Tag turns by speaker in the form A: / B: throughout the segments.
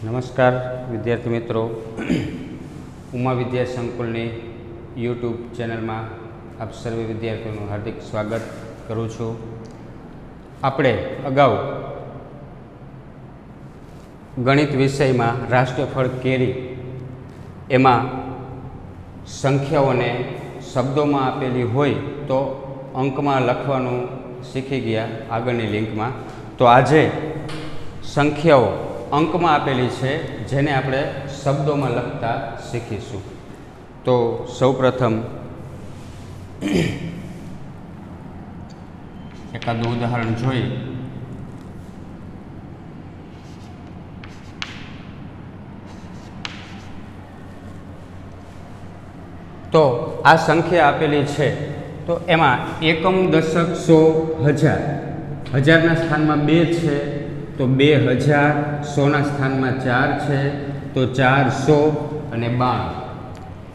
A: નમસ્કાર વિદ્યાર્થી મિત્રો, ઉમા વિદ્યા સંકુલની યુટ્યુબ ચેનલમાં આપ સર્વે વિદ્યાર્થીઓનું હાર્દિક સ્વાગત કરું છું. આપણે અગાઉ ગણિત વિષયમાં રાષ્ટ્રફળ કેરી એમાં સંખ્યાઓને શબ્દોમાં આપેલી હોય તો અંકમાં લખવાનું શીખી ગયા આગળની લિંકમાં. તો આજે સંખ્યાઓ અંકમાં આપેલી છે જેને આપણે શબ્દોમાં લખતા શીખીશું. તો સૌપ્રથમ એકાદું ઉદાહરણ જોઈ. તો આ સંખ્યા આપેલી છે તો એમાં એકમ, દશક, સો, હજાર. હજારના સ્થાનમાં 2 છે તો 2000, 100ના સ્થાનમાં 4 છે તો 400 અને 92.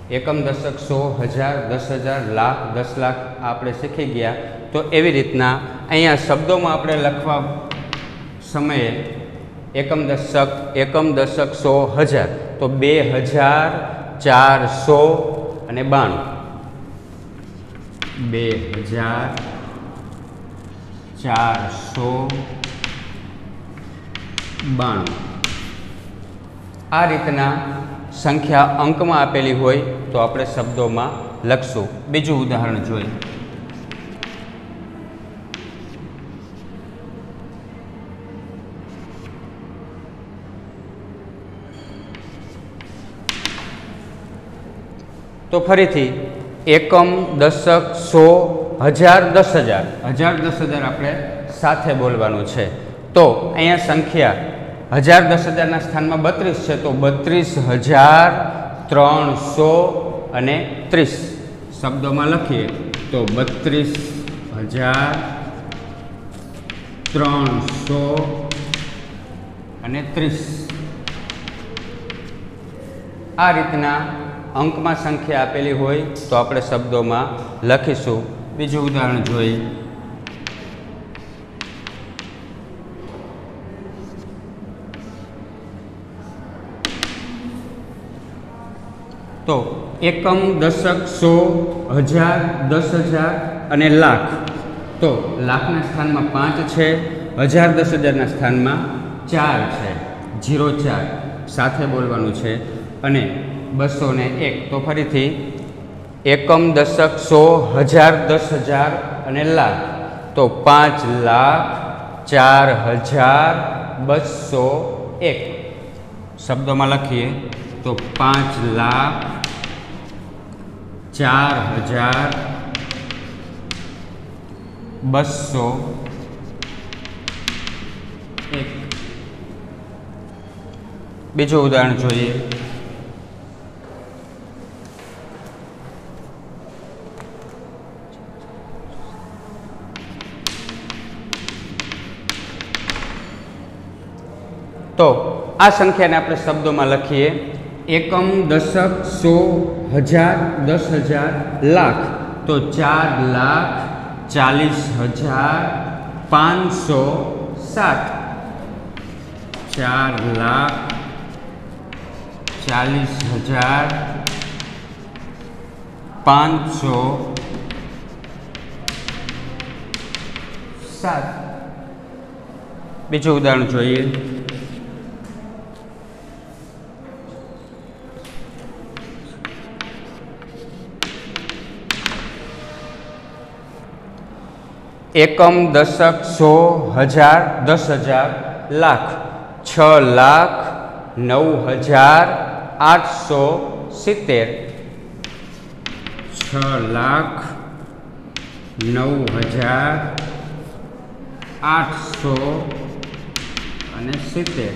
A: એકમ, દશક, 100, 1000, 10,000, લાખ, 10 લાખ આપણે શીખી ગયા. તો એવી રીતના અહીંયા શબ્દોમાં આપણે લખવા સમયે એકમ, દશક, 100, 1000 તો 2000, 400 અને 92. 2000, 400, 92. આ રીતના સંખ્યા અંકમાં આપેલી હોય તો આપણે શબ્દોમાં લખશું. બીજું ઉદાહરણ જોઈએ. તો ફરીથી એકમ, દશક, 100, 1000, 10,000. 1000, 10,000 આપણે સાથે બોલવાનું છે. તો અહીંયા સંખ્યા 1000, 10,000ના સ્થાનમાં 32 છે તો 32,330 અને 30 શબ્દોમાં લખીએ તો 32,330 અને 30. આ રીતના અંકમાં સંખ્યા આપેલી હોય તો આપણે શબ્દોમાં લખીશું. બીજું ઉદાહરણ જોઈએ. તો એકમ, દશક, 100, 1000, 10,000 અને લાખ. તો લાખના સ્થાનમાં 5 છે, 1000, 10,000ના સ્થાનમાં 4 છે, 04 સાથે બોલવાનું છે અને 201. તો ફરીથી એકમ, દશક, 100, 1000, 10,000 અને લાખ. તો 5,04,201 શબ્દોમાં લખીએ તો 5,04,201. બીજું ઉદાહરણ જોઈએ. તો આ સંખ્યાને આપણે શબ્દોમાં લખીએ. એકમ, દશક, 100, 1000, 10,000, લાખ. તો 4,40,507. 4,40,507. બીજું ઉદાહરણ જોઈએ. એકમ, દશક, 100, 1000, 10,000, લાખ. 6,09,870. 6,09,870.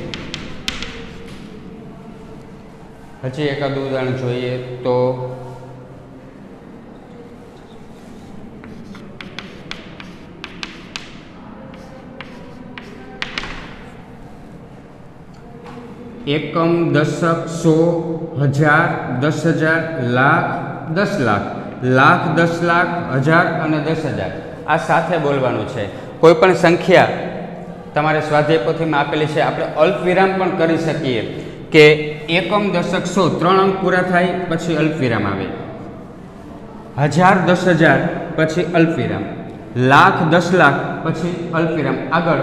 A: હજી એકાદું ઉદાહરણ જોઈએ. તો એકમ, દશક, 100, 1000, 10,000, લાખ, 10 લાખ. લાખ, 10 લાખ, 1000 અને 10,000 આ સાથે બોલવાનું છે. કોઈ પણ સંખ્યા તમારે સ્વાધ્યાય પોથીમાં આપેલી છે. આપણે અલ્પવિરામ પણ કરી શકીએ કે એકમ, દશક, સો 3 અંક પૂરા થાય પછી અલ્પવિરામ આવે, 1000 10,000 પછી અલ્પવિરામ, લાખ 10 લાખ પછી અલ્પવિરામ. આગળ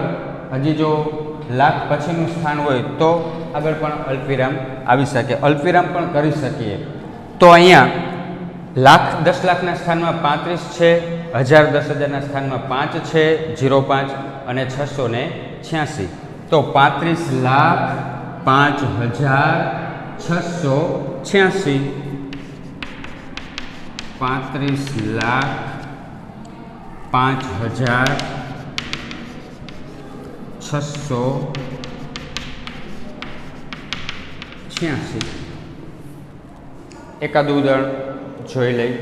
A: હજી જો લાખ પછીનું સ્થાન હોય તો આગળ પણ અલ્પવિરામ આવી શકે, અલ્પવિરામ પણ કરી શકીએ. તો અહીંયા લાખ 10 લાખના સ્થાનમાં 35 છે, 1000 10,000ના સ્થાનમાં 5 છે, 05 અને 686. તો 35 લાખ 5,686, 35 લાખ 5,686. એકાદું ઉદાહરણ જોઈ લઈ.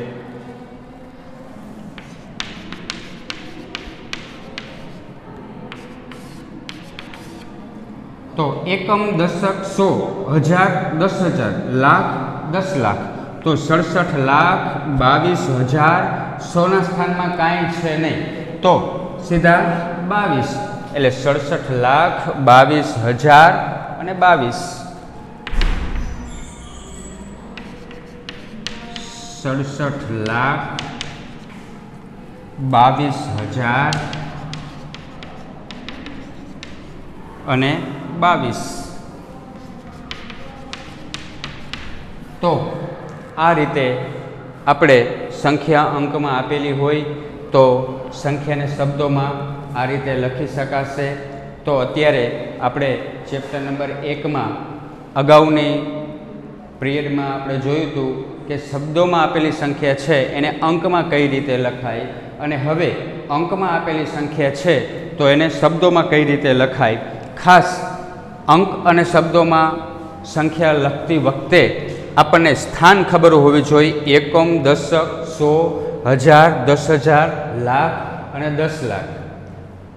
A: તો એકમ, દશક, સો, 1000 10,000, લાખ 10 લાખ. તો 67 લાખ 22,000. 100 ના સ્થાનમાં કાંઈ છે નહીં તો સીધા 22, એટલે 67 લાખ 22,000 અને 22. 67 લાખ 22,000 અને 22. તો આ રીતે આપણે સંખ્યા અંકમાં આપેલી હોય તો સંખ્યાને શબ્દોમાં આ રીતે લખી શકાશે. તો અત્યારે આપણે ચેપ્ટર નંબર 1માં અગાઉની પિરિયડમાં આપણે જોયું હતું કે શબ્દોમાં આપેલી સંખ્યા છે એને અંકમાં કઈ રીતે લખાય, અને હવે અંકમાં આપેલી સંખ્યા છે તો એને શબ્દોમાં કઈ રીતે લખાય. ખાસ અંક અને શબ્દોમાં સંખ્યા લખતી વખતે આપણને સ્થાન ખબર હોવી જોઈએ. એકમ, દશક, સો, 1000 10,000, લાખ અને 10 લાખ.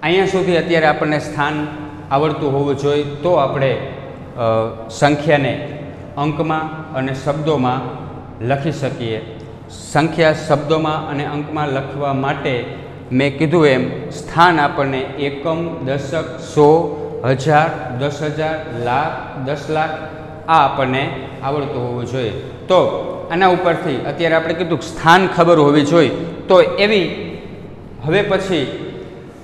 A: અહીંયા સુધી અત્યારે આપણને સ્થાન આવડતું હોવું જોઈએ તો આપણે સંખ્યાને અંકમાં અને શબ્દોમાં લખી શકીએ. સંખ્યા શબ્દોમાં અને અંકમાં લખવા માટે મેં કીધું એમ સ્થાન આપણને એકમ, દશક, સો, 1000 10,000, લાખ 10 લાખ આ આપણને આવડતું હોવું જોઈએ. તો આના ઉપરથી અત્યારે આપણે કીધું સ્થાન ખબર હોવી જોઈએ. તો એવી હવે પછી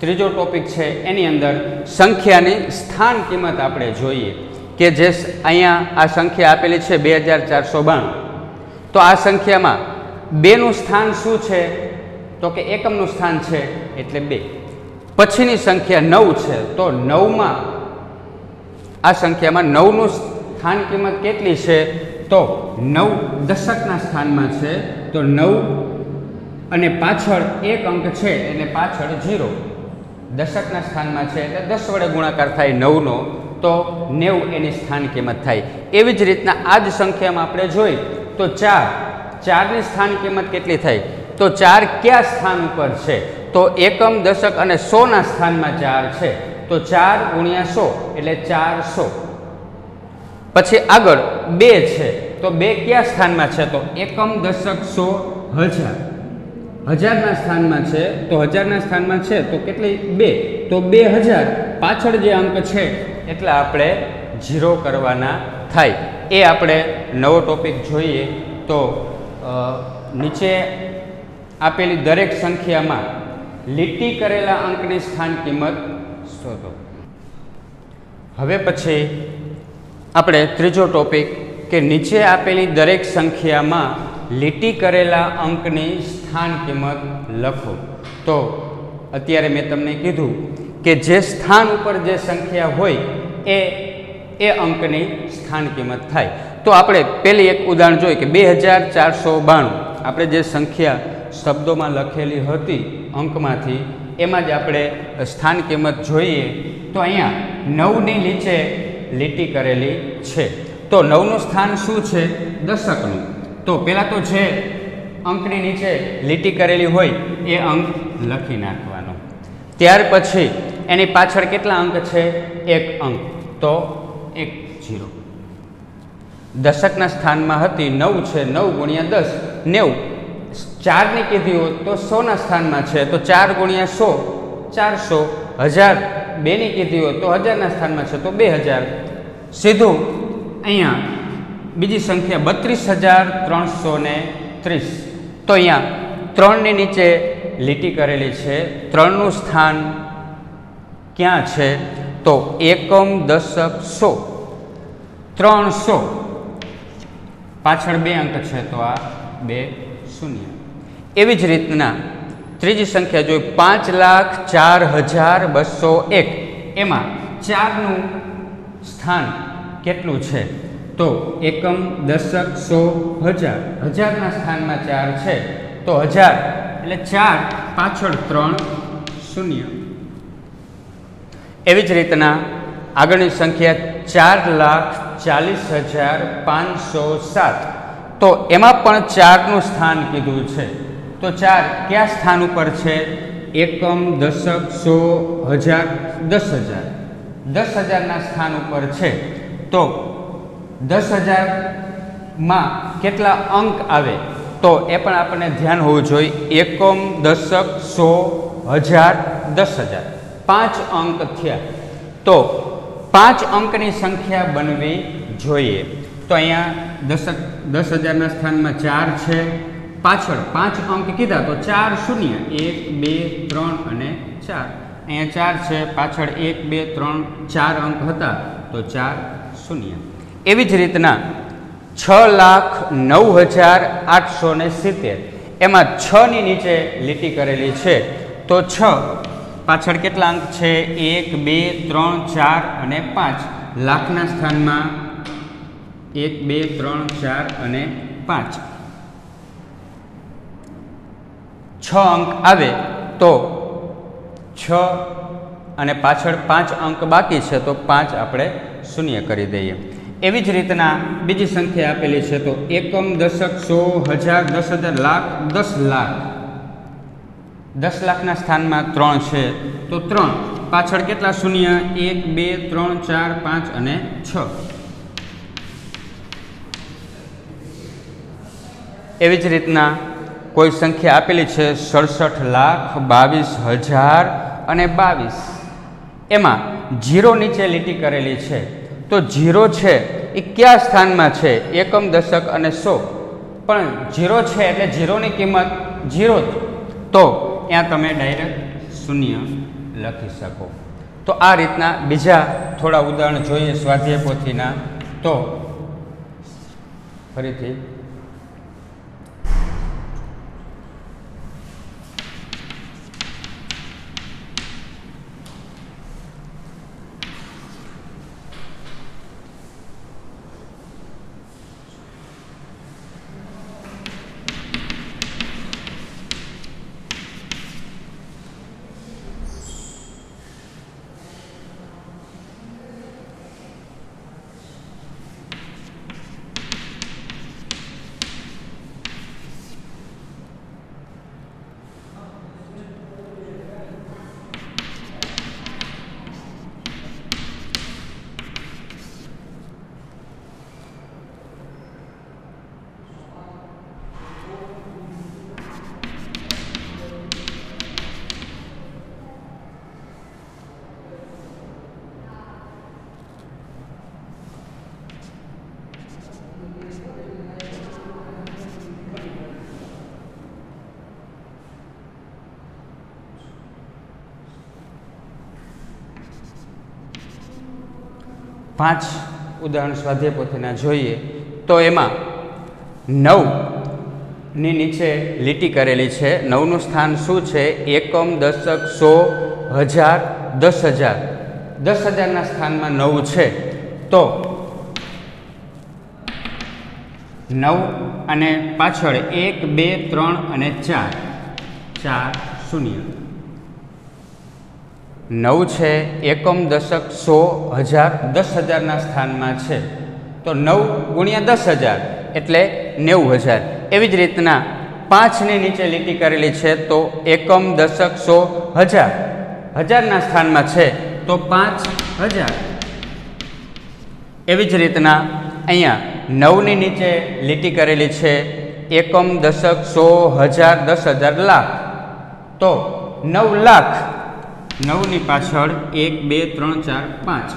A: ત્રીજો ટોપિક છે એની અંદર સંખ્યાની સ્થાન કિંમત આપણે જોઈએ કે જે અહીંયા આ સંખ્યા આપેલી છે 2492. તો આ સંખ્યામાં 2નું સ્થાન શું છે તો કે એકમનું સ્થાન છે એટલે 2. પછીની સંખ્યા 9 છે તો 9માં આ સંખ્યામાં 9નું સ્થાન કિંમત કેટલી છે તો 9 દશકના સ્થાનમાં છે તો 9 અને પાછળ એક અંક છે એટલે પાછળ 0 દશકના સ્થાનમાં છે એટલે 10 વડે ગુણાકાર થાય 9નો તો 90 એની સ્થાન કિંમત થાય. એવી જ રીતના આ જ સંખ્યામાં આપણે જોઈ તો 4ની સ્થાન કિંમત કેટલી થાય તો 4 કયા સ્થાન ઉપર છે તો એકમ, દશક અને 100ના સ્થાનમાં 4 છે તો 4 ગુણ્યા 100 એટલે 400. પછી આગળ 2 છે તો 2 કયા સ્થાનમાં છે તો એકમ, દશક, 100 1000 1000ના સ્થાનમાં છે તો 1000ના સ્થાનમાં છે તો કેટલી 2 તો 2000 પાછળ જે અંક છે એટલે આપણે 0 કરવાના થાય. એ આપણે નવો ટોપિક જોઈએ. તો નીચે આપેલી દરેક સંખ્યામાં લીટી કરેલા અંકની સ્થાન કિંમત શોધો. હવે પછી આપણે ત્રીજો ટોપિક કે નીચે આપેલી દરેક સંખ્યામાં લીટી કરેલા અંકની સ્થાન કિંમત લખો. તો અત્યારે મેં તમને કીધું કે જે સ્થાન ઉપર જે સંખ્યા હોય એ અંકની સ્થાન કિંમત થાય. તો આપણે પહેલી એક ઉદાહરણ જોઈએ કે 2492 આપણે જે સંખ્યા શબ્દોમાં લખેલી હતી અંકમાંથી એમાં જ આપણે સ્થાન કિંમત જોઈએ. તો અહીંયા 9ની નીચે લીટી કરેલી છે તો 9નું સ્થાન શું છે દશકનું. તો પહેલાં તો જે અંકની નીચે લીટી કરેલી હોય એ અંક લખી નાખવાનો. ત્યાર પછી એની પાછળ કેટલા અંક છે 1 અંક તો 1 0. દશકના સ્થાનમાં હતી 9 છે 9 ગુણ્યા 10 90. 4ની કીધી હોત તો 100ના સ્થાનમાં છે તો 4 ગુણ્યા 100 400. 1000 બેની કીધી હોય તો હજારના સ્થાનમાં છે તો 2000. સીધું અહીંયા બીજી સંખ્યા 32,330. તો અહીંયા 3ની નીચે લીટી કરેલી છે. 3નું સ્થાન ક્યાં છે? તો એકમ, દશક, સો. 300 પાછળ 2 અંક છે તો આ 2 શૂન્ય. એવી જ રીતના ત્રીજી સંખ્યા જોઈ 5,04,201. એમાં 4નું સ્થાન કેટલું છે? તો એકમ, દશક, સો, હજાર. હજારના સ્થાનમાં 4 છે તો 1000 એટલે 4 પાછળ 3 શૂન્ય. એવી જ રીતના આગળની સંખ્યા 4,40,507. તો એમાં પણ 4નું સ્થાન કીધું છે. તો 4 કયા સ્થાન ઉપર છે? એકમ, દશક, સો, હજાર, 10,000. 10,000ના સ્થાન ઉપર છે. તો 10,000માં કેટલા અંક આવે? તો એ પણ આપણને ધ્યાન હોવું જોઈએ. એકમ, દશક, સો, હજાર, 10,000. 5 અંક થયા. તો 5 અંકની સંખ્યા બનવી જોઈએ. તો અહીંયા 10,000ના સ્થાનમાં 4 છે. પાછળ 5 અંક કીધા તો 4 શૂન્ય. 1, 2, 3 અને 4. અહીંયા 4 છે. પાછળ 1, 2, 3, 4 અંક હતા તો 4 શૂન્ય. એવી જ રીતના 6,09,870. એમાં 6ની નીચે લીટી કરેલી છે તો 6 પાછળ કેટલા અંક છે? 1, 2, 3, 4 અને 5. લાખના સ્થાનમાં 1, 2, 3, 4 અને 5. 6 અંક આવે તો 6 અને પાછળ 5 અંક બાકી છે તો 5 આપણે શૂન્ય કરી દઈએ. એવી જ રીતના બીજી સંખ્યા આપેલી છે તો એકમ, દશક, સો, હજાર, 10,000, લાખ, 10 લાખ. 10 લાખના સ્થાનમાં 3 છે તો 3 પાછળ કેટલા શૂન્ય? 1, 2, 3, 4, 5 અને 6. એવી જ રીતના કોઈ સંખ્યા આપેલી છે 67,22,000 અને 22. એમાં 0 નીચે લીટી કરેલી છે તો 0 છે એ કયા સ્થાનમાં છે? એકમ, દશક અને સો. પણ 0 છે એટલે 0ની કિંમત 0 તો ત્યાં તમે ડાયરેક્ટ શૂન્ય લખી શકો. તો આ રીતના બીજા થોડા ઉદાહરણ જોઈએ સ્વાધ્યાય પોથીના. તો ફરીથી પાંચ ઉદાહરણ સ્વાધ્યાય પોથીના જોઈએ તો એમાં 9ની નીચે લીટી કરેલી છે. 9નું સ્થાન શું છે? એકમ, દશક, સો, હજાર, 10,000. 10,000ના સ્થાનમાં 9 છે તો 9 અને પાછળ 1, 2, 3 અને 4. 4 શૂન્ય. 9 છે. એકમ, દશક, સો, હજાર, 10,000ના સ્થાનમાં છે તો 9 ગુણ્યા 10,000 એટલે 90,000. એવી જ રીતના 5ની નીચે લીટી કરેલી છે તો એકમ, દશક, સો, હજાર. 1000ના સ્થાનમાં છે તો 5,000. એવી જ રીતના અહીંયા 9ની નીચે લીટી કરેલી છે એકમ, દશક, સો, હજાર, 10,000, લાખ. તો 9 લાખ 9ની પાછળ 1 2 3 4 5.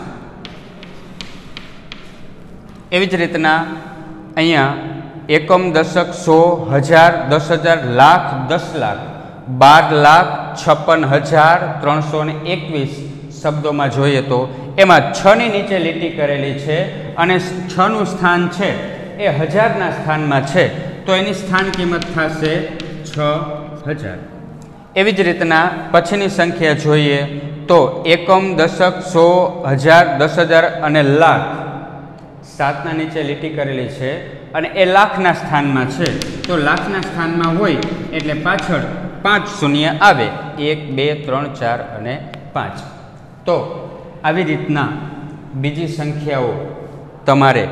A: એવી જ રીતના અહીંયા એકમ, દશક, સો, હજાર, 10,000, લાખ, 10 લાખ, 12,56,321 શબ્દોમાં જોઈએ તો એમાં 6ની નીચે લીટી કરેલી છે અને 6નું સ્થાન છે એ હજારના સ્થાનમાં છે, તો એની સ્થાન કિંમત થશે 6,000. એવી જ રીતના પછીની સંખ્યા જોઈએ તો એકમ, દશક, સો, હજાર, 10,000 અને લાખ 7ના નીચે લીટી કરેલી છે અને એ લાખના સ્થાનમાં છે, તો લાખના સ્થાનમાં હોય એટલે પાછળ 5 શૂન્ય આવે, 1 2 3 4 અને 5. તો આવી રીતના બીજી સંખ્યાઓ તમારે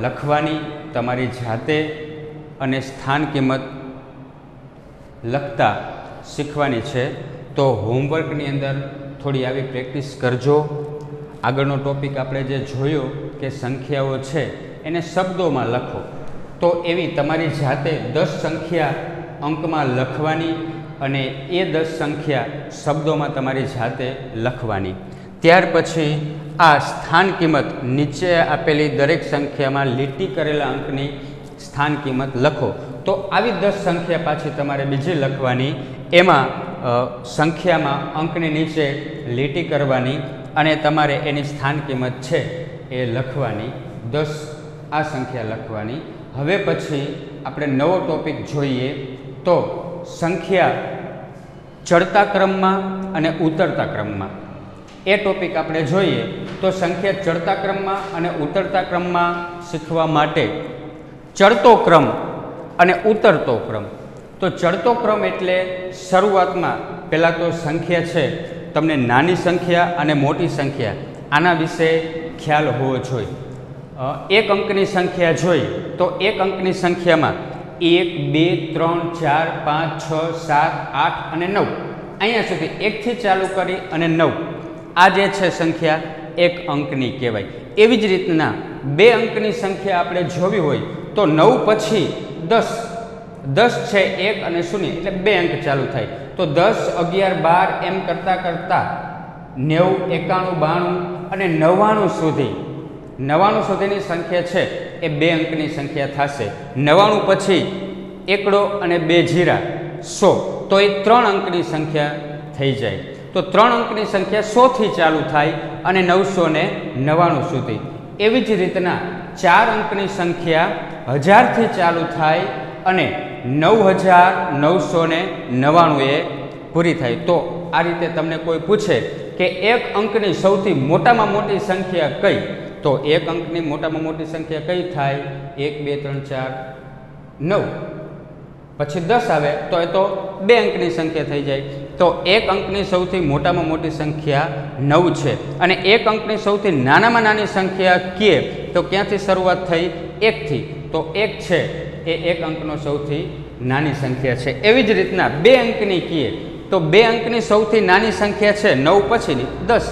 A: લખવાની તમારી જાતે અને સ્થાન કિંમત લખતા શીખવાની છે. તો હોમવર્કની અંદર થોડી આવી પ્રેક્ટિસ કરજો. આગળનો ટોપિક આપણે જે જોયો કે સંખ્યાઓ છે એને શબ્દોમાં લખો, તો એવી તમારી જાતે 10 સંખ્યા અંકમાં લખવાની અને એ 10 સંખ્યા શબ્દોમાં તમારી જાતે લખવાની. ત્યાર પછી આ સ્થાન કિંમત નીચે આપેલી દરેક સંખ્યામાં લીટી કરેલા અંકની સ્થાન કિંમત લખો. તો આવી 10 સંખ્યા પાછી તમારે બીજી લખવાની, એમાં સંખ્યામાં અંકની નીચે લીટી કરવાની અને તમારે એની સ્થાન કિંમત છે એ લખવાની. 10 આ સંખ્યા લખવાની. હવે પછી આપણે નવો ટોપિક જોઈએ તો સંખ્યા ચડતા ક્રમમાં અને ઉતરતા ક્રમમાં. એ ટોપિક આપણે જોઈએ તો સંખ્યા ચડતા ક્રમમાં અને ઉતરતા ક્રમમાં શીખવા માટે ચડતો ક્રમ અને ઉતરતો ક્રમ. તો ચડતો ક્રમ એટલે શરૂઆતમાં પહેલાં તો સંખ્યા છે, તમને નાની સંખ્યા અને મોટી સંખ્યા આના વિશે ખ્યાલ હોવો જોઈએ. એક અંકની સંખ્યા જોઈ તો એક અંકની સંખ્યામાં 1 2 3 4 5 6 7 8 અને 9 અહીંયા સુધી 1 થી ચાલુ કરી અને 9 આ જે છે સંખ્યા એક અંકની કહેવાય. એવી જ રીતના 2 અંકની સંખ્યા આપણે જોવી હોય તો 9 પછી 10 છે 1 અને 0 એટલે 2 અંક ચાલુ થાય. તો 10 11 12 એમ કરતાં કરતાં 90 91 92 અને 99 સુધી 99 સુધીની સંખ્યા છે એ 2 અંકની સંખ્યા થશે. 99 પછી એકડો અને 2 જીરા 100, તો એ 3 અંકની સંખ્યા થઈ જાય. તો 3 અંકની સંખ્યા 100 થી ચાલુ થાય અને 999 સુધી. એવી જ રીતના 4 અંકની સંખ્યા 1000 થી ચાલુ થાય અને 9999 એ પૂરી થાય. તો આ રીતે તમને કોઈ પૂછે કે એક અંકની સૌથી મોટામાં મોટી સંખ્યા કઈ, તો એક અંકની મોટામાં મોટી સંખ્યા કઈ થાય? 1 2 3 4 9 પછી 10 આવે તો એ તો 2 અંકની સંખ્યા થઈ જાય. તો એક અંકની સૌથી મોટામાં મોટી સંખ્યા 9 છે અને એક અંકની સૌથી નાનામાં નાની સંખ્યા કીએ તો ક્યાંથી શરૂઆત થઈ? 1 થી. તો 1 છે એ એક અંકનો સૌથી નાની સંખ્યા છે. એવી જ રીતના 2 અંકની કીએ તો 2 અંકની સૌથી નાની સંખ્યા છે 9 પછીની 10,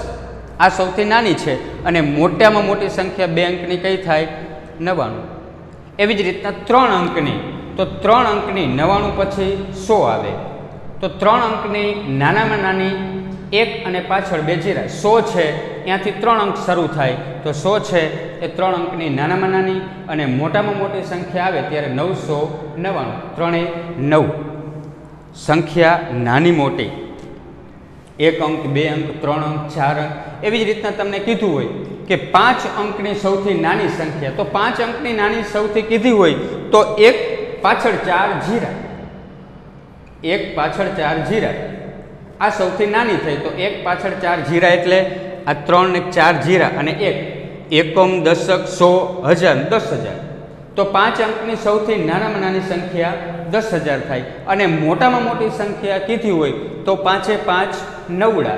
A: આ સૌથી નાની છે અને મોટામાં મોટી સંખ્યા 2 અંકની કઈ થાય? 99. એવી જ રીતના 3 અંકની, તો 3 અંકની 99 પછી 100 આવે. તો 3 અંકની નાનામાં નાની 1 અને પાછળ 2 જીરા 100 છે, ત્યાંથી 3 અંક શરૂ થાય. તો 100 છે એ 3 અંકની નાનામાં નાની અને મોટામાં મોટી સંખ્યા આવે ત્યારે 999, 3 9. સંખ્યા નાની મોટી 1 અંક 2 અંક 3 અંક 4 અંક. એવી જ રીતના તમને કીધું હોય કે 5 અંકની સૌથી નાની સંખ્યા, તો 5 અંકની નાની સૌથી કીધી હોય તો 1 પાછળ 4 જીરા, 1 પાછળ 4 જીરા આ સૌથી નાની થઈ. તો 1 પાછળ 4 જીરા એટલે આ 3 ને 4 જીરા અને 1 એકમ, દશક, સો, હજાર, 10,000. તો 5 અંકની સૌથી નાનામાં નાની સંખ્યા 10,000 થાય અને મોટામાં મોટી સંખ્યા કીધી હોય તો 5 5 9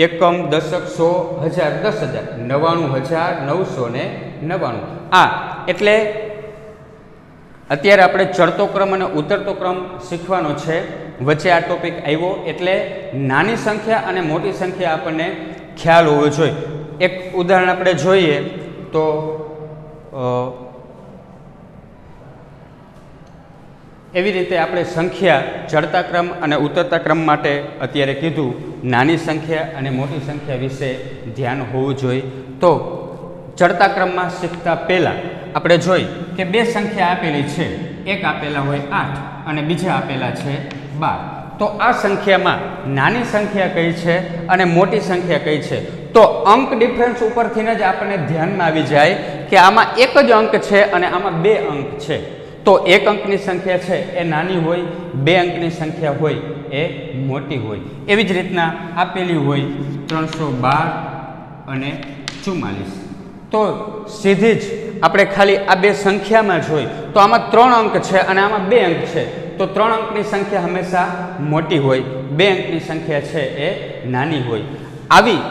A: એકમ, દશક, સો, હજાર, 10,000, 99,999. આ એટલે અત્યારે આપણે ચડતો ક્રમ અને ઉતરતો ક્રમ શીખવાનો છે. વચ્ચે આ ટોપિક આવ્યો એટલે નાની સંખ્યા અને મોટી સંખ્યા આપણને ખ્યાલ હોવો જોઈએ. એક ઉદાહરણ આપણે જોઈએ તો એવી રીતે આપણે સંખ્યા ચડતા ક્રમ અને ઉતરતા ક્રમ માટે અત્યારે કીધું. નાની સંખ્યા અને મોટી સંખ્યા વિશે ધ્યાન હોવું જોઈએ. તો ચડતા ક્રમમાં શીખતા પહેલાં આપણે જોઈ કે બે સંખ્યા આપેલી છે. એક આપેલા હોય 8 અને બીજા આપેલા છે 12. તો આ સંખ્યામાં નાની સંખ્યા કઈ છે અને મોટી સંખ્યા કઈ છે? તો અંક ડિફરન્સ ઉપરથી જ આપણને ધ્યાનમાં આવી જાય કે આમાં એક જ અંક છે અને આમાં બે અંક છે. તો એક અંકની સંખ્યા છે એ નાની હોય, બે અંકની સંખ્યા હોય એ મોટી હોય. એવી જ રીતના આપેલી હોય 312 અને 44. તો સીધી જ આપણે ખાલી આ બે સંખ્યામાં જોઈ તો આમાં 3 અંક છે અને આમાં 2 અંક છે. તો 3 અંકની સંખ્યા હંમેશા મોટી હોય, 2 અંકની સંખ્યા છે એ નાની હોય. આવી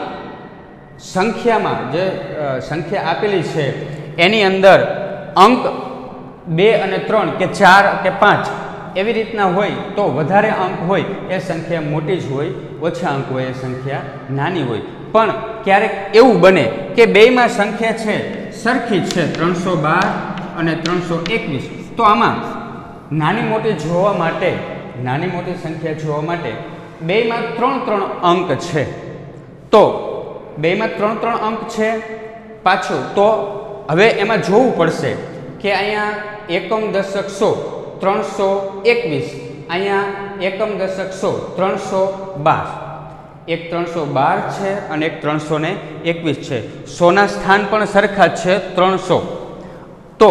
A: સંખ્યામાં જે સંખ્યા આપેલી છે એની અંદર અંક 2 અને 3 કે 4 કે 5 એવી રીતના હોય તો વધારે અંક હોય એ સંખ્યા મોટી જ હોય, ઓછા અંક હોય એ સંખ્યા નાની હોય. પણ ક્યારેક એવું બને કે બેયમાં સંખ્યા છે સરખી જ છે, 312 અને 321. તો આમાં નાની મોટી જોવા માટે, નાની મોટી સંખ્યા જોવા માટે બેયમાં 3 અંક છે. તો બેયમાં 3 અંક છે પાછું. તો હવે એમાં જોવું પડશે કે અહીંયા એકમ દશક 100 321, અહીંયા એકમ દશક 100 312. એક 312 છે અને એક 321 છે. 100ના સ્થાન પણ સરખા જ છે 300. તો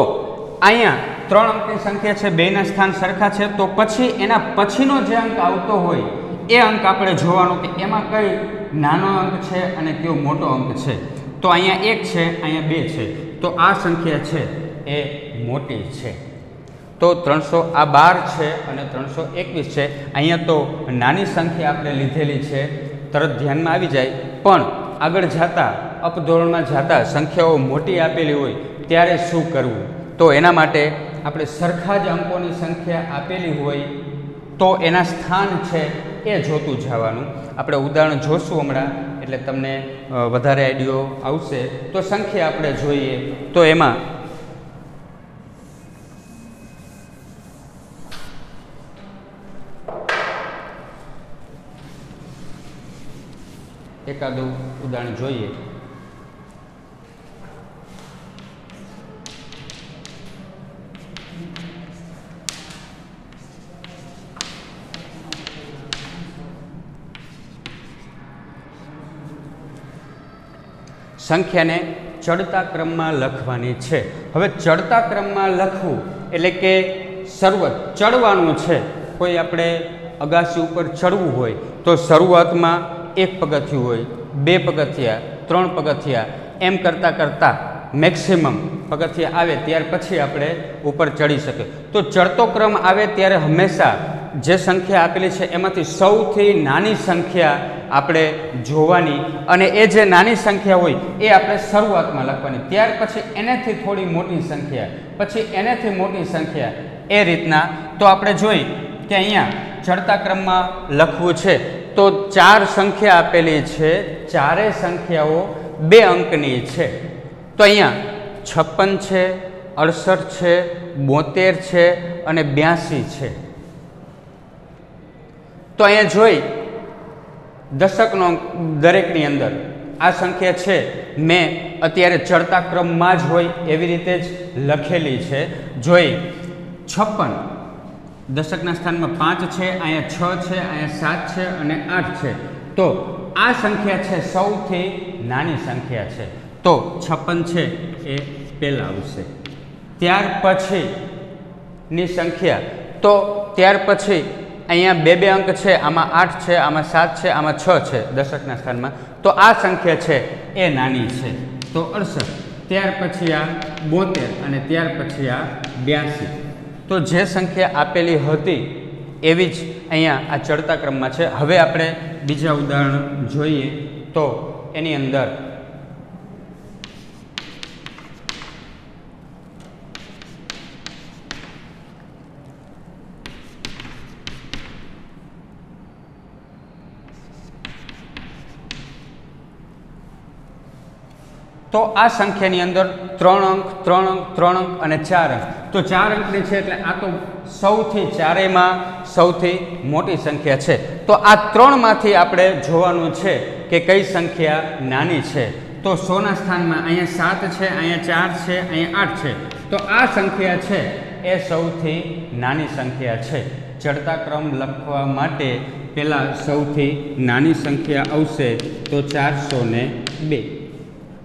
A: અહીંયા 3 અંકની સંખ્યા છે, બેના સ્થાન સરખા છે. તો પછી એના પછીનો જે અંક આવતો હોય એ અંક આપણે જોવાનો કે એમાં કઈ નાનો અંક છે અને કયો મોટો અંક છે. તો અહીંયા 1 છે, અહીંયા 2 છે. તો આ સંખ્યા છે એ મોટી છે. તો 312 છે અને 321 છે. અહીંયા તો નાની સંખ્યા આપણે લીધેલી છે, તરત ધ્યાનમાં આવી જાય. પણ આગળ જતા અપધોરણમાં જતા સંખ્યાઓ મોટી આપેલી હોય ત્યારે શું કરવું? તો એના માટે આપણે સરખા જ અંકોની સંખ્યા આપેલી હોય તો એના સ્થાન છે એ જોતું જવાનું. આપણે ઉદાહરણ જોશું હમણાં એટલે તમને વધારે આઈડિયો આવશે. તો સંખ્યા આપણે જોઈએ તો એમાં એકાદું ઉદાહરણ જોઈએ. સંખ્યાને ચડતા ક્રમમાં લખવાની છે. હવે ચડતા ક્રમમાં લખવું એટલે કે શરૂઆત ચડવાનું છે. કોઈ આપણે અગાસી ઉપર ચડવું હોય તો શરૂઆતમાં 1 પગથિયું હોય, 2 પગથિયા, 3 પગથિયા, એમ કરતાં કરતાં મેક્સિમમ પગથિયા આવે ત્યાર પછી આપણે ઉપર ચડી શકીએ. તો ચડતો ક્રમ આવે ત્યારે હંમેશા જે સંખ્યા આપેલી છે એમાંથી સૌથી નાની સંખ્યા આપણે જોવાની અને એ જે નાની સંખ્યા હોય એ આપણે શરૂઆતમાં લખવાની. ત્યાર પછી એનાથી થોડી મોટી સંખ્યા, પછી એનાથી મોટી સંખ્યા, એ રીતના. તો આપણે જોઈ કે અહીંયા ચડતા ક્રમમાં લખવું છે તો 4 સંખ્યા આપેલી છે, ચારેય સંખ્યાઓ 2 અંકની છે. તો અહીંયા 56 છે, 68 છે, 72 છે અને 82 છે. તો અહીંયા જોઈ દશકનો અંક દરેકની અંદર આ સંખ્યા છે મેં અત્યારે ચડતા ક્રમમાં જ હોય એવી રીતે જ લખેલી છે. જોઈ 56 દશકના સ્થાનમાં 5 છે, અહીંયા 6 છે, અહીંયા 7 છે અને 8 છે. તો આ સંખ્યા છે સૌથી નાની સંખ્યા છે. તો 56 છે એ પહેલાં આવશે. ત્યાર પછીની સંખ્યા, તો ત્યાર પછી અહીંયા 2 અંક છે, આમાં 8 છે, આમાં 7 છે, આમાં 6 છે દશકના સ્થાનમાં. તો આ સંખ્યા છે એ નાની છે. તો 68. ત્યાર પછી આ 72 અને ત્યાર પછી આ 82. તો જે સંખ્યા આપેલી હતી એવી જ અહીંયા આ ચડતા ક્રમમાં છે. હવે આપણે બીજા ઉદાહરણ જોઈએ તો એની અંદર તો તો આ સંખ્યાની અંદર 3 અંક 3 અંક 3 અંક અને 4 અંક, તો 4 અંકની છે એટલે આ તો સૌથી ચારેયમાં સૌથી મોટી સંખ્યા છે. તો આ 3માંથી આપણે જોવાનું છે કે કઈ સંખ્યા નાની છે. તો 100 ના સ્થાનમાં અહીંયા 7 છે, અહીંયા 4 છે, અહીંયા 8 છે. તો આ સંખ્યા છે એ સૌથી નાની સંખ્યા છે. ચડતા ક્રમ લખવા માટે પહેલાં સૌથી નાની સંખ્યા આવશે તો 402.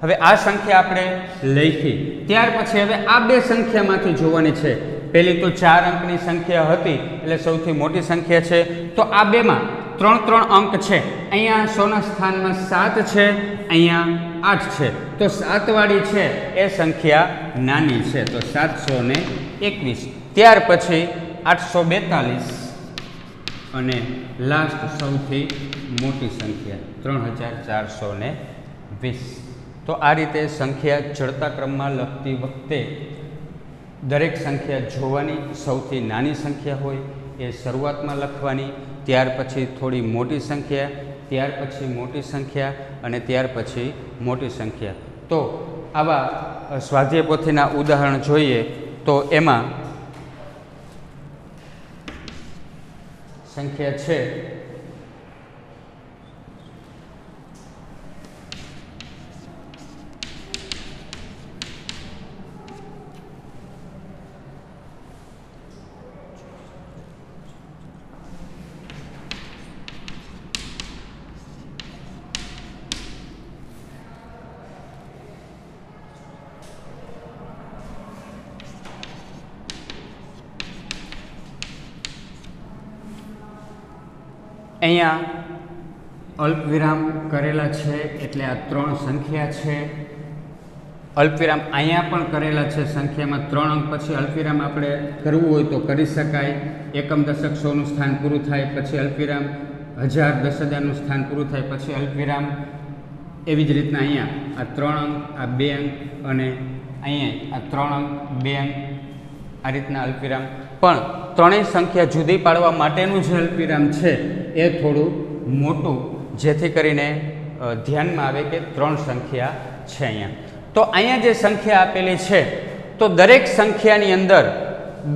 A: હવે આ સંખ્યા આપણે લખી, ત્યાર પછી હવે આ બે સંખ્યામાંથી જોવાની છે. પહેલી તો 4 અંકની સંખ્યા હતી એટલે સૌથી મોટી સંખ્યા છે. તો આ બેમાં 3 અંક છે. અહીંયા 100 ના સ્થાનમાં 7 છે, અહીંયા 8 છે. તો 7 વાળી છે એ સંખ્યા નાની છે, તો 721. ત્યાર પછી 842 અને લાસ્ટ સૌથી મોટી સંખ્યા 3420. તો આ રીતે સંખ્યા ચડતા ક્રમમાં લખતી વખતે દરેક સંખ્યા જોવાની, સૌથી નાની સંખ્યા હોય એ શરૂઆતમાં લખવાની, ત્યાર પછી થોડી મોટી સંખ્યા, ત્યાર પછી મોટી સંખ્યા અને ત્યાર પછી મોટી સંખ્યા. તો આવા સ્વાધ્યાય પોથીના ઉદાહરણ જોઈએ તો એમાં સંખ્યા છે અહીંયા અલ્પવિરામ કરેલા છે એટલે આ 3 સંખ્યા છે. અલ્પવિરામ અહીંયા પણ કરેલા છે સંખ્યામાં 3 અંક, પછી અલ્પવિરામ આપણે કરવું હોય તો કરી શકાય. એકમ દશક 100નું સ્થાન પૂરું થાય પછી અલ્પવિરામ, 1000 10,000નું સ્થાન પૂરું થાય પછી અલ્પવિરામ. એવી જ રીતના અહીંયા આ 3 અંક, આ 2 અંક અને અહીંયા આ 3 અંક 2 અંક, આ રીતના અલ્પવિરામ. પણ ત્રણેય સંખ્યા જુદી પાડવા માટેનું જે અલ્પવિરામ છે એ થોડું મોટું, જેથી કરીને ધ્યાનમાં આવે કે 3 સંખ્યા છે અહીંયા. તો અહીંયા જે સંખ્યા આપેલી છે તો દરેક સંખ્યાની અંદર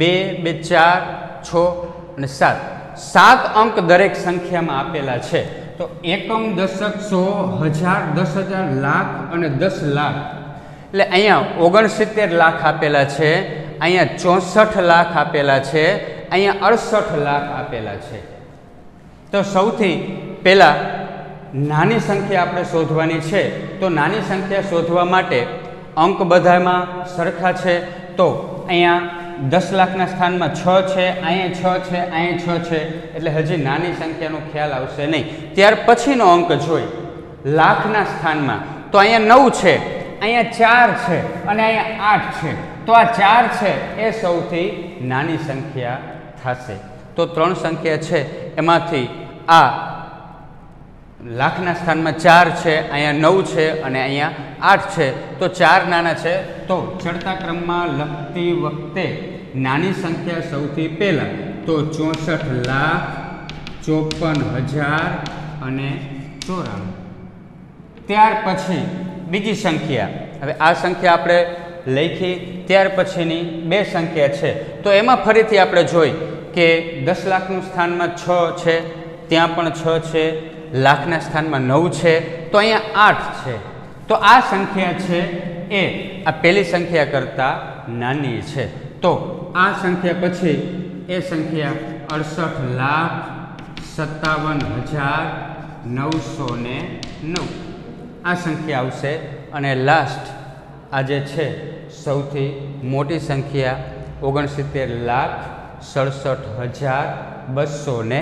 A: 2, 2, 4, 6 અને 7 અંક દરેક સંખ્યામાં આપેલા છે. તો એકમ, દશક, 100, 1000, 10,000, લાખ અને 10 લાખ, એટલે અહીંયા 69 લાખ આપેલા છે, અહીંયા 64 લાખ આપેલા છે, અહીંયા 68 લાખ આપેલા છે. તો સૌથી પહેલાં નાની સંખ્યા આપણે શોધવાની છે. તો નાની સંખ્યા શોધવા માટે અંક બધામાં સરખા છે. તો અહીંયા 10 લાખના સ્થાનમાં 6 છે, અહીંયા 6 છે, અહીંયા 6 છે, એટલે હજી નાની સંખ્યાનો ખ્યાલ આવશે નહીં. ત્યાર પછીનો અંક જોઈ લાખના સ્થાનમાં, તો અહીંયા 9 છે, અહીંયા 4 છે અને અહીંયા 8 છે. તો આ 4 છે એ સૌથી નાની સંખ્યા થશે. તો 3 સંખ્યા છે એમાંથી આ લાખના સ્થાનમાં 4 છે, અહીંયા 9 છે અને અહીંયા 8 છે. તો 4 નાના છે. તો ચડતા ક્રમમાં લખતી વખતે નાની સંખ્યા સૌથી પહેલાં તો 64 લાખ, 54,000 અને 94. ત્યાર પછી બીજી સંખ્યા, હવે આ સંખ્યા આપણે લખી, ત્યાર પછીની બે સંખ્યા છે. તો એમાં ફરીથી આપણે જોઈ કે 10 લાખનું સ્થાનમાં 6 છે, ત્યાં પણ 6 છે, લાખના સ્થાનમાં 9 છે, તો અહીંયા 8 છે. તો આ સંખ્યા છે એ આ પહેલી સંખ્યા કરતાં નાની છે. તો આ સંખ્યા પછી એ સંખ્યા 68,57,909 આ સંખ્યા આવશે. અને લાસ્ટ આ જે છે સૌથી મોટી સંખ્યા 69,67,234.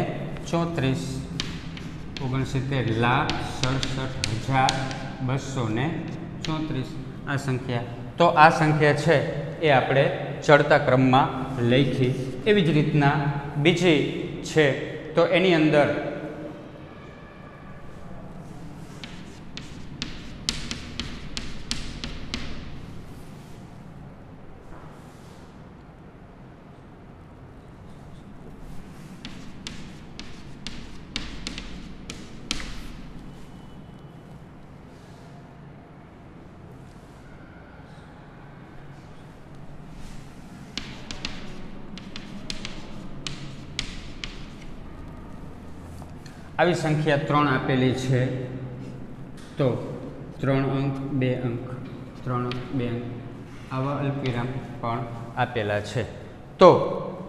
A: 69,67,234 આ સંખ્યા. તો આ સંખ્યા છે એ આપણે ચડતા ક્રમમાં લખી. એવી જ રીતના બીજી છે તો એની અંદર આવી સંખ્યા 3 આપેલી છે તો 3 અંક 2 અંક 3 અંક 2 અંક આવા અલ્પવિરામ પણ આપેલા છે। તો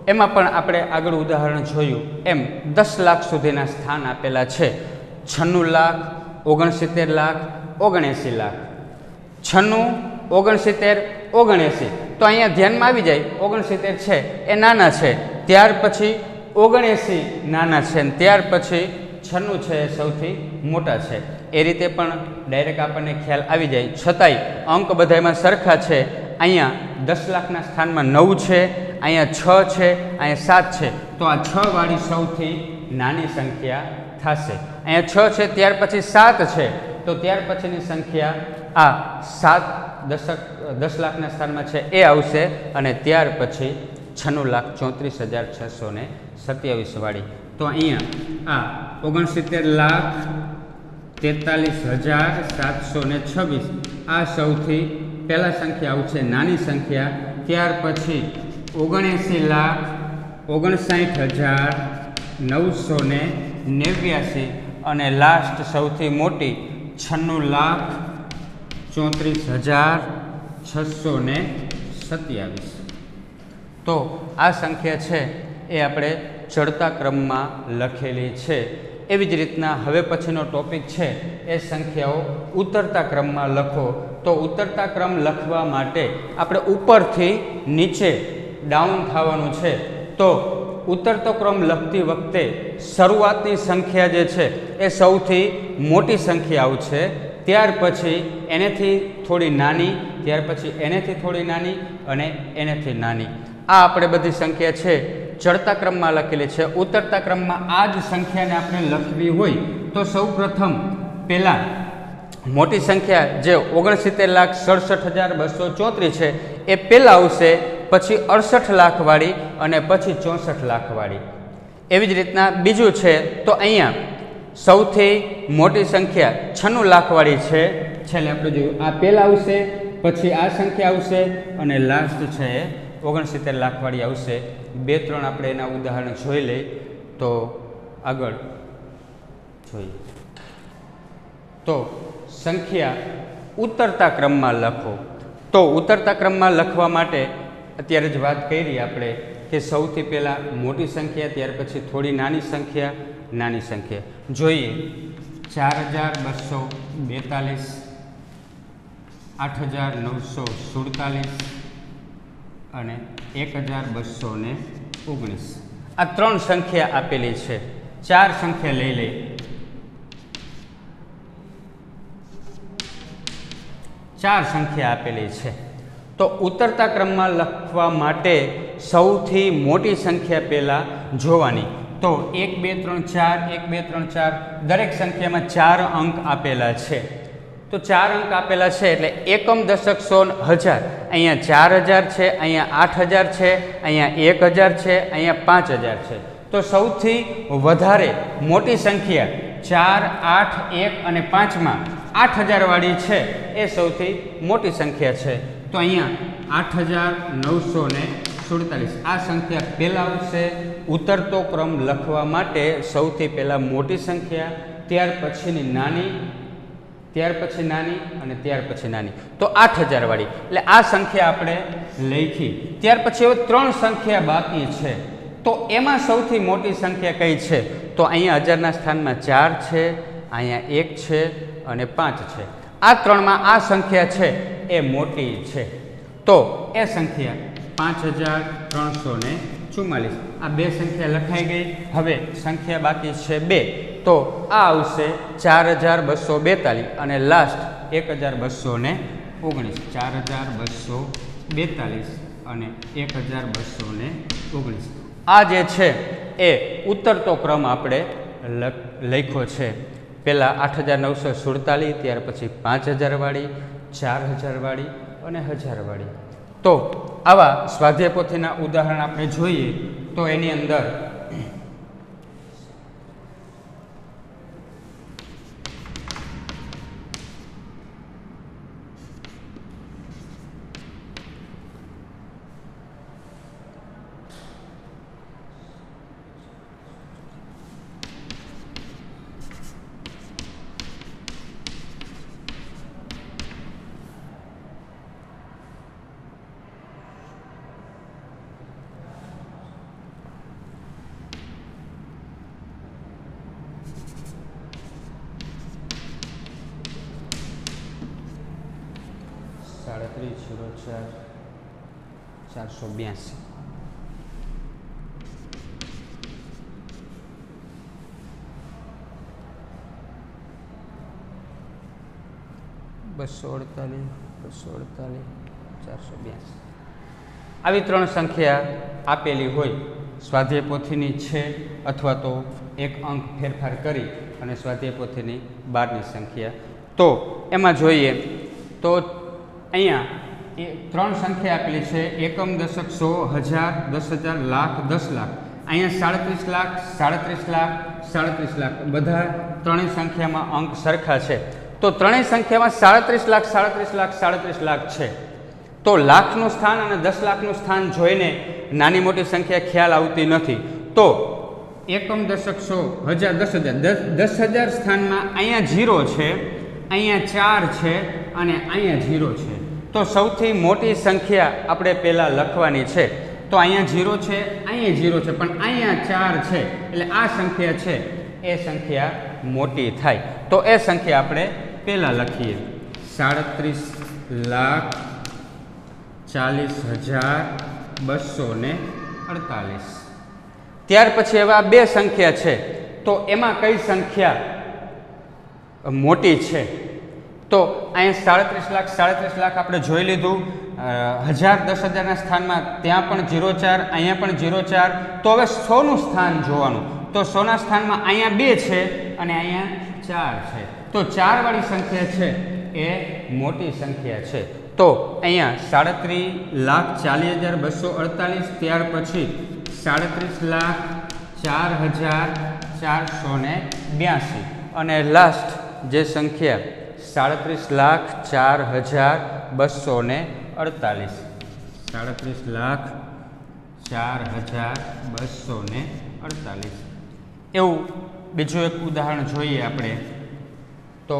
A: એમાં પણ આપણે આગળ ઉદાહરણ જોયું એમ 10 લાખ સુધીના સ્થાન આપેલા છે। 96 લાખ 69 લાખ 79 લાખ 96 69 79 તો અહીંયા ધ્યાનમાં આવી જાય 69 છે એ નાના છે, ત્યાર પછી 79 નાના છે અને ત્યાર પછી 96 છે એ સૌથી મોટા છે। એ રીતે પણ ડાયરેક્ટ આપણને ખ્યાલ આવી જાય, છતાંય અંક બધામાં સરખા છે। અહીંયા 10 લાખના સ્થાનમાં 9 છે, અહીંયા 6 છે, અહીંયા 7 છે, તો આ 6 વાળી સૌથી નાની સંખ્યા થશે। અહીંયા 6 છે, ત્યાર પછી 7 છે, તો ત્યાર પછીની સંખ્યા આ 10 લાખના સ્થાનમાં છે એ આવશે અને ત્યાર પછી 96,34,627 વાળી। તો અહીંયા આ 69,43,726 આ સૌથી પહેલા સંખ્યા આવશે નાની સંખ્યા, ત્યાર પછી 79,59,989 અને લાસ્ટ સૌથી મોટી 96,34,627। તો આ સંખ્યા છે એ આપણે ચડતા ક્રમમાં લખેલી છે। એવી જ રીતના હવે પછીનો ટોપિક છે એ સંખ્યાઓ ઉતરતા ક્રમમાં લખો। તો ઉતરતા ક્રમ લખવા માટે આપણે ઉપરથી નીચે ડાઉન થવાનું છે। તો ઉતરતો ક્રમ લખતી વખતે શરૂઆતની સંખ્યા જે છે એ સૌથી મોટી સંખ્યા આવશે, ત્યાર પછી એનેથી થોડી નાની, ત્યાર પછી એનેથી થોડી નાની અને એનેથી નાની। આ આપણે બધી સંખ્યા છે ચડતા ક્રમમાં લખેલી છે। ઉતરતા ક્રમમાં આ જ સંખ્યાને આપણે લખવી હોય તો સૌ પ્રથમ પહેલાં મોટી સંખ્યા જે 69,67,234 છે એ પહેલાં આવશે, પછી 68 લાખ વાળી અને પછી 64 લાખ વાળી। એવી જ રીતના બીજું છે તો અહીંયા સૌથી મોટી સંખ્યા 96 લાખ વાળી છે, છેલ્લે આપણે જોયું આ પહેલાં આવશે, પછી આ સંખ્યા આવશે અને લાસ્ટ છે એ 69 લાખ વાળી આવશે। 2-3 આપણે એના ઉદાહરણ જોઈ લઈએ તો આગળ જોઈએ। તો સંખ્યા ઉતરતા ક્રમમાં લખો। તો ઉતરતા ક્રમમાં લખવા માટે અત્યારે જ વાત કરી આપણે કે સૌથી પહેલાં મોટી સંખ્યા, ત્યાર પછી થોડી નાની સંખ્યા જોઈએ। 4,242, 8,947 અને 1,219 આ 3 સંખ્યા આપેલી છે। 4 સંખ્યા લઈ લઈએ। 4 સંખ્યા આપેલી છે તો ઉતરતા ક્રમમાં લખવા માટે સૌથી મોટી સંખ્યા પહેલાં જોવાની। તો 1 2 3 4 1 2 3 4 દરેક સંખ્યામાં 4 અંક આપેલા છે। તો 4 અંક આપેલા છે એટલે એકમ દશક સો હજાર, અહીંયા 4,000 છે, અહીંયા 8,000 છે, અહીંયા 1,000 છે, અહીંયા 5,000 છે। તો સૌથી વધારે મોટી સંખ્યા 4, 8, 1 અને 5માં 8,000 વાળી છે એ સૌથી મોટી સંખ્યા છે। તો અહીંયા 8,947 આ સંખ્યા પહેલાં આવશે। ઉતરતો ક્રમ લખવા માટે સૌથી પહેલાં મોટી સંખ્યા, ત્યાર પછીની નાની, ત્યાર પછી નાની અને ત્યાર પછી નાની, તો 8,000 વાળી એટલે આ સંખ્યા આપણે લખી। ત્યાર પછી હવે 3 સંખ્યા બાકી છે તો એમાં સૌથી મોટી સંખ્યા કઈ છે? તો અહીંયા હજારના સ્થાનમાં 4 છે, અહીંયા 1 છે અને 5 છે। આ 3માં આ સંખ્યા છે એ મોટી છે, તો એ સંખ્યા 5,344। આ 2 સંખ્યા લખાઈ ગઈ। હવે સંખ્યા બાકી છે 2, તો આ આવશે 4,242 અને લાસ્ટ 1,219। 4,242 અને 1,219 આ જે છે એ ઉતરતો ક્રમ આપણે લખ્યો છે। પહેલાં 8,947, ત્યાર પછી 5,000 વાળી, 4,000 વાળી અને 1,000 વાળી। તો આવા સ્વાધ્યાય પોથીના ઉદાહરણ આપણે જોઈએ તો એની અંદર 3704 482 248 482 આવી ત્રણ સંખ્યા આપેલી હોય સ્વાધ્યાય પોથીની છે અથવા તો એક અંક ફેરફાર કરી અને સ્વાધ્યાય પોથીની બહારની સંખ્યા તો એમાં જોઈએ તો અહીંયા ત્રણ સંખ્યા આપેલી છે એકમ દશક 100 1000 10,000 લાખ 10 લાખ અહીંયા 37 લાખ 37 લાખ 37 લાખ બધા ત્રણેય સંખ્યામાં અંક સરખા છે તો ત્રણેય સંખ્યામાં 37 લાખ 37 લાખ 37 લાખ છે તો લાખનું સ્થાન અને 10 લાખનું સ્થાન જોઈને નાની મોટી સંખ્યા ખ્યાલ આવતી નથી તો એકમ દશક 100 1000 10,000 સ્થાનમાં અહીંયા 0 છે અહીંયા 4 છે અને અહીંયા 0 છે તો સૌથી મોટી સંખ્યા આપણે પહેલાં લખવાની છે તો અહીંયા 0 છે અહીંયા 0 છે પણ અહીંયા 4 છે એટલે આ સંખ્યા છે એ સંખ્યા મોટી થાય તો એ સંખ્યા આપણે પહેલાં લખીએ 37 લાખ 40,248 ત્યાર પછી એવા બે સંખ્યા છે તો એમાં કઈ સંખ્યા મોટી છે તો અહીંયા 37 લાખ આપણે જોઈ લીધું 1000 10,000ના સ્થાનમાં ત્યાં પણ 04 અહીંયા પણ 04 તો હવે 100નું સ્થાન જોવાનું તો 100ના સ્થાનમાં અહીંયા 2 છે અને અહીંયા 4 છે તો 4 વાળી સંખ્યા છે એ મોટી સંખ્યા છે તો અહીંયા 37,40,248 ત્યાર પછી 37,04,482 અને લાસ્ટ જે સંખ્યા 37,04,248 37,04,248 એવું બીજું એક ઉદાહરણ જોઈએ આપણે તો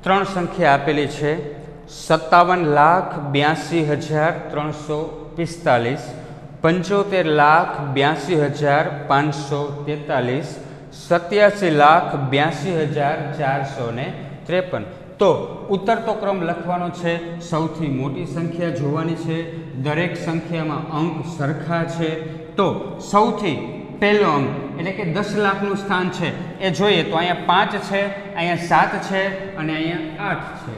A: ત્રણ સંખ્યા આપેલી છે 57,82,345 75,82,543 87,82,453 તો ઉતરતો ક્રમ લખવાનો છે સૌથી મોટી સંખ્યા જોવાની છે દરેક સંખ્યામાં અંક સરખા છે તો સૌથી પહેલો અંક એટલે કે 10 લાખનું સ્થાન છે એ જોઈએ તો અહીંયા 5 છે અહીંયા 7 છે અને અહીંયા 8 છે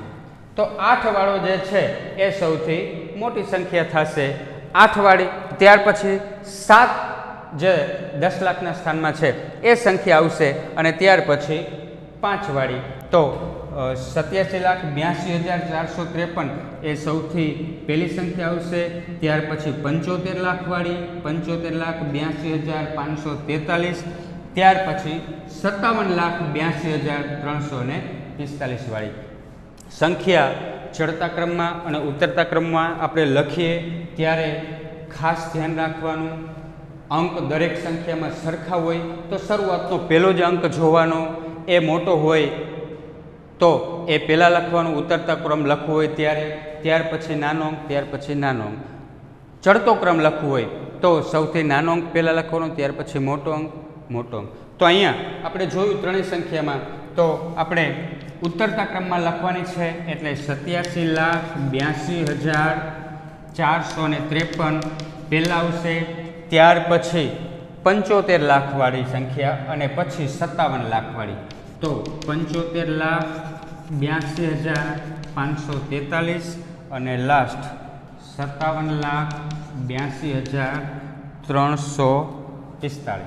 A: તો 8 વાળો જે છે એ સૌથી મોટી સંખ્યા થશે 8 વાળી ત્યાર પછી 7 જે 10 લાખના સ્થાનમાં છે એ સંખ્યા આવશે અને ત્યાર પછી 5 વાળી તો 87,82,453 એ સૌથી પહેલી સંખ્યા આવશે ત્યાર પછી 75 લાખ વાળી 75,82,543 ત્યાર પછી 57,82,345 વાળી સંખ્યા ચડતા ક્રમમાં અને ઉતરતા ક્રમમાં આપણે લખીએ ત્યારે ખાસ ધ્યાન રાખવાનું અંક દરેક સંખ્યામાં સરખા હોય તો શરૂઆતનો પહેલો જ અંક જોવાનો એ મોટો હોય તો એ પહેલાં લખવાનું ઉતરતા ક્રમ લખવો હોય ત્યારે ત્યાર પછી નાનો અંક ત્યાર પછી નાનો અંક ચડતો ક્રમ લખવો હોય તો સૌથી નાનો અંક પહેલાં લખવાનો ત્યાર પછી મોટો અંક તો અહીંયા આપણે જોયું ત્રણેય સંખ્યામાં તો આપણે ઉતરતા ક્રમમાં લખવાની છે એટલે 87,82,453 પહેલાં આવશે ત્યાર પછી 75 લાખવાળી સંખ્યા અને પછી 57 લાખવાળી તો 75,82,543 અને લાસ્ટ 57,82,345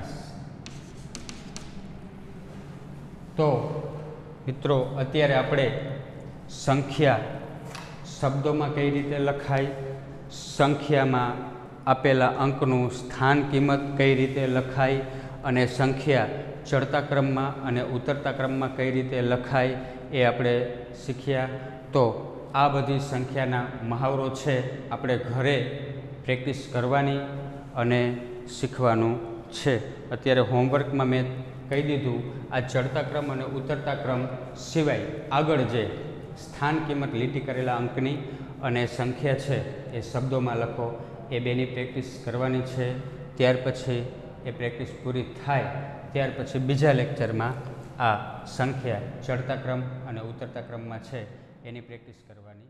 A: તો મિત્રો અત્યારે આપણે સંખ્યા શબ્દોમાં કઈ રીતે લખાય સંખ્યામાં આપેલા અંકનું સ્થાન કિંમત કઈ રીતે લખાય અને સંખ્યા ચડતા ક્રમમાં અને ઉતરતા ક્રમમાં કઈ રીતે લખાય એ આપણે શીખ્યા તો આ બધી સંખ્યાના મહાવરો છે આપણે ઘરે પ્રેક્ટિસ કરવાની અને શીખવાનું છે. અત્યારે હોમવર્કમાં મેં કહી દીધું, આ ચડતા ક્રમ અને ઉતરતા ક્રમ સિવાય આગળ જે સ્થાન કિંમત લીટી કરેલા અંકની અને સંખ્યા છે એ શબ્દોમાં લખો, એ બેની પ્રેક્ટિસ કરવાની છે. ત્યાર પછી એ પ્રેક્ટિસ પૂરી થાય ત્યાર પછી બીજા લેક્ચરમાં આ સંખ્યા ચડતા ક્રમ અને ઉતરતા ક્રમમાં છે એની પ્રેક્ટિસ કરવાની